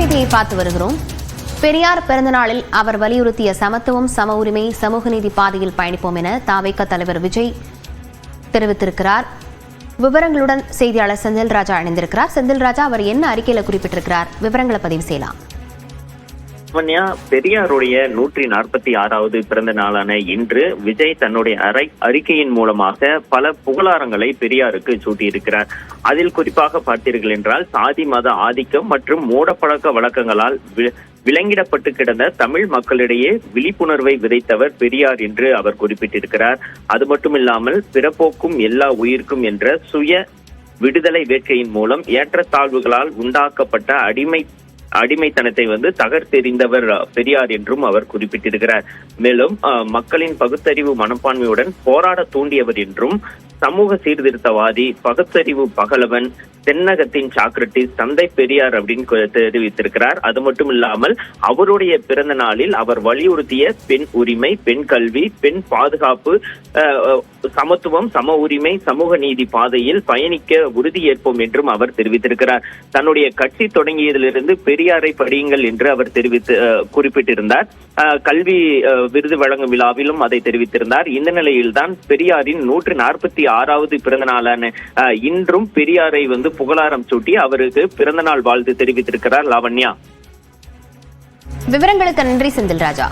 செய்தியை பார்த்து வருகிறோம். பெரியார் பிறந்தநாளில் அவர் வலியுறுத்திய சமத்துவம், சம உரிமை, சமூக நீதி பாதையில் பயணிப்போம் என தவிக தலைவர் விஜய் தெரிவித்திருக்கிறார். விவரங்களுடன் செய்தியாளர் செந்தில் ராஜா இணைந்திருக்கிறார். செந்தில் ராஜா, அவர் என்ன அறிக்கையில குறிப்பிட்டிருக்கிறார்? விவரங்களை பதிவு செய்யலாம். பெரியாருடைய 146வது பிறந்த நாளான இன்று விஜய் தன்னுடைய அறிக்கையின் மூலமாக பல புகழாரங்களை பெரியாருக்கு சூட்டியிருக்கிறார். அதில் குறிப்பாக பார்த்தீர்கள் என்றால் சாதி மத ஆதிக்கம் மற்றும் மூடப்பழக்க வழக்கங்களால் விலங்கிடப்பட்டு கிடந்த தமிழ் மக்களிடையே விழிப்புணர்வை விதைத்தவர் பெரியார் என்று அவர் குறிப்பிட்டிருக்கிறார். அது மட்டுமில்லாமல் பிறப்போக்கும் எல்லா உயிர்க்கும் என்ற சுய விடுதலை வேட்கையின் மூலம் ஏற்றத்தாழ்வுகளால் உண்டாக்கப்பட்ட அடிமைத்தனத்தை தகர்த்தெறிந்தவர் பெரியார் என்றும் அவர் குறிப்பிட்டிருக்கிறார். மேலும் மக்களின் பகுத்தறிவு மனப்பான்மையுடன் போராட தூண்டியவர் என்றும், சமூக சீர்திருத்தவாதி, பகுத்தறிவு பகலவன், தென்னகத்தின் சாக்ரட்டிஸ், தந்தை பெரியார் அப்படின்னு தெரிவித்திருக்கிறார். அது மட்டும் இல்லாமல் அவருடைய பிறந்த நாளில் அவர் வலியுறுத்திய பெண் உரிமை, பெண் கல்வி, பெண் பாதுகாப்பு, சமத்துவம், சம உரிமை, சமூக நீதி பாதையில் பயணிக்க உறுதியேற்போம் என்றும் அவர் தெரிவித்திருக்கிறார். தன்னுடைய கட்சி தொடங்கியதிலிருந்து பெரியாரை படியுங்கள் என்று அவர் குறிப்பிட்டிருந்தார். கல்வி விருது வழங்கும் விழாவிலும் அதை தெரிவித்திருந்தார். இந்த நிலையில்தான் பெரியாரின் 146வது பிறந்த நாளான இன்றும் பெரியாரை புகழாரம் சூட்டி அவருக்கு பிறந்த நாள் வாழ்த்து தெரிவித்திருக்கிறார் லாவண்யா. விவரங்களுக்கு நன்றி செந்தில் ராஜா.